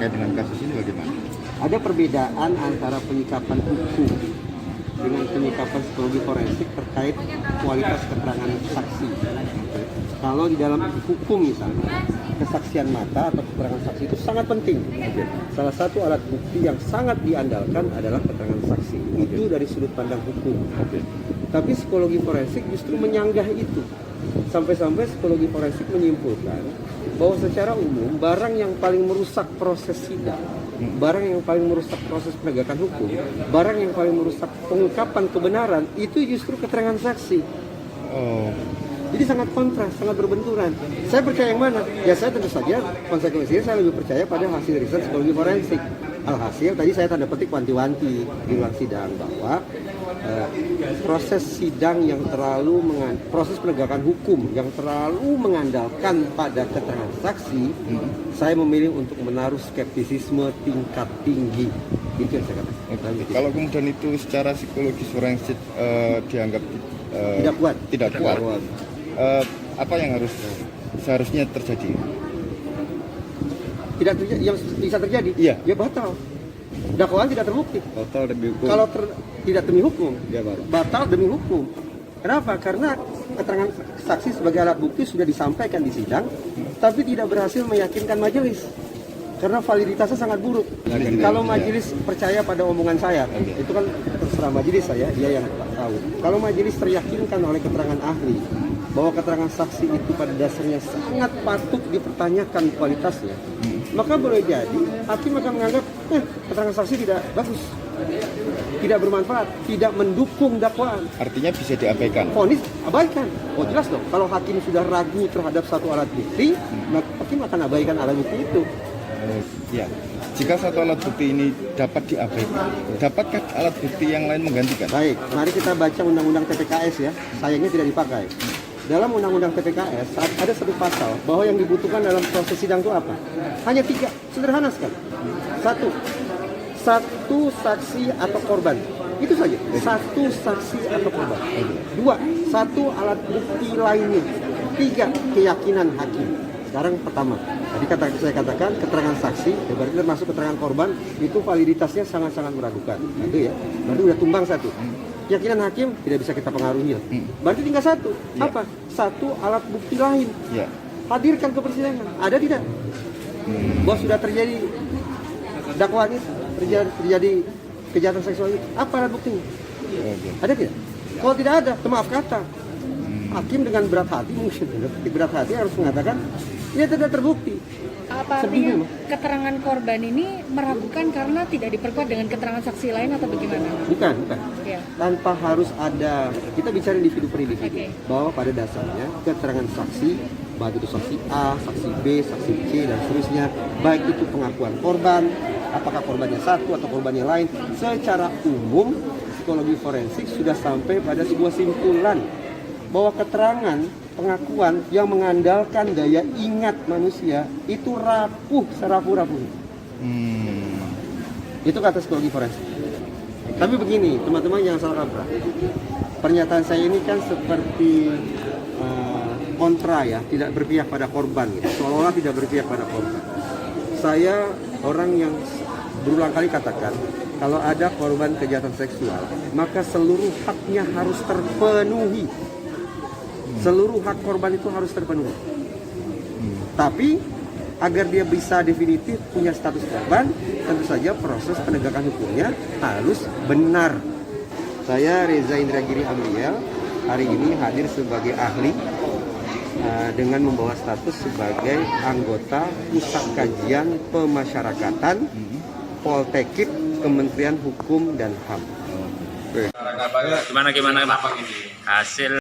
terkait dengan kasus ini bagaimana? Ada perbedaan antara penyikapan hukum dengan penyikapan psikologi forensik terkait kualitas keterangan saksi. Kalau di dalam hukum misalnya, kesaksian mata atau keterangan saksi itu sangat penting. Salah satu alat bukti yang sangat diandalkan adalah keterangan saksi. Itu dari sudut pandang hukum. Tapi psikologi forensik justru menyanggah itu. Sampai-sampai psikologi forensik menyimpulkan bahwa secara umum barang yang paling merusak proses sidang, barang yang paling merusak proses penegakan hukum, barang yang paling merusak pengungkapan kebenaran itu justru keterangan saksi. Jadi sangat kontras, sangat berbenturan. Saya percaya yang mana? Ya saya tentu saja konsekuensinya saya lebih percaya pada hasil riset psikologi forensik. Alhasil tadi saya tanda petik wanti-wanti di ruang sidang bahwa proses sidang yang proses penegakan hukum yang terlalu mengandalkan pada keterangan saksi, saya memilih untuk menaruh skeptisisme tingkat tinggi. Itu yang saya katakan. Kalau kemudian itu secara psikologis forensik dianggap tidak kuat. Apa yang seharusnya terjadi? Tidak terjadi, yang bisa terjadi, iya. Ya batal. Dakwaan tidak terbukti. Batal demi hukum. Kalau tidak demi hukum, ya batal demi hukum. Kenapa? Karena keterangan saksi sebagai alat bukti sudah disampaikan di sidang, tapi tidak berhasil meyakinkan majelis. Karena validitasnya sangat buruk. Kalau majelis percaya pada omongan saya, itu kan terserah majelis saya, dia yang tahu. Kalau majelis teryakinkan oleh keterangan ahli bahwa keterangan saksi itu pada dasarnya sangat patut dipertanyakan kualitasnya, maka boleh jadi hakim akan menganggap keterangan saksi tidak bagus, tidak bermanfaat, tidak mendukung dakwaan. Artinya bisa diabaikan. Vonis abaikan. Oh jelas dong. Kalau hakim sudah ragu terhadap satu alat bukti, maka hakim akan abaikan alat bukti itu. Ya. Jika satu alat bukti ini dapat diabaikan, dapatkah alat bukti yang lain menggantikan? Baik, mari kita baca undang-undang TPKS ya. Sayangnya tidak dipakai. Dalam undang-undang TPKS ada satu pasal bahwa yang dibutuhkan dalam proses sidang itu apa? Hanya 3, sederhana sekali. Satu saksi atau korban. Itu saja. Satu saksi atau korban. 2, satu alat bukti lainnya. 3, keyakinan hakim. Sekarang pertama, tadi saya katakan keterangan saksi, berarti termasuk keterangan korban, itu validitasnya sangat-sangat meragukan. Itu ya, berarti udah tumbang satu. Keyakinan hakim tidak bisa kita pengaruhi. Berarti tinggal satu. Apa? Satu alat bukti lain. Hadirkan ke persidangan. Ada tidak? Bahwa sudah terjadi dakwaan itu, terjadi kejahatan seksual itu. Apa alat buktinya? Ada tidak? Kalau tidak ada, maaf kata. Hakim dengan berat hati, mungkin berat hati harus mengatakan ini tidak terbukti. Apa artinya keterangan korban ini meragukan karena tidak diperkuat dengan keterangan saksi lain atau bagaimana? Bukan. Ya. Tanpa harus ada, kita bicara individu per individu. Bahwa pada dasarnya keterangan saksi, baik itu saksi A, saksi B, saksi C, dan seterusnya, baik itu pengakuan korban, apakah korbannya satu atau korbannya lain, secara umum psikologi forensik sudah sampai pada sebuah simpulan bahwa keterangan pengakuan yang mengandalkan daya ingat manusia itu rapuh serapuh-rapuh. Itu kata psikologi forensik. Tapi begini, teman-teman jangan salah kaprah. Pernyataan saya ini kan seperti kontra ya, tidak berpihak pada korban, gitu. Seolah-olah tidak berpihak pada korban. Saya orang yang berulang kali katakan, kalau ada korban kejahatan seksual, maka seluruh haknya harus terpenuhi. Seluruh hak korban itu harus terpenuhi. Tapi agar dia bisa definitif punya status korban, tentu saja proses penegakan hukumnya harus benar. Saya Reza Indragiri Amriel hari ini hadir sebagai ahli dengan membawa status sebagai anggota Pusat Kajian Pemasyarakatan Poltekkit Kementerian Hukum dan HAM. Gimana hasil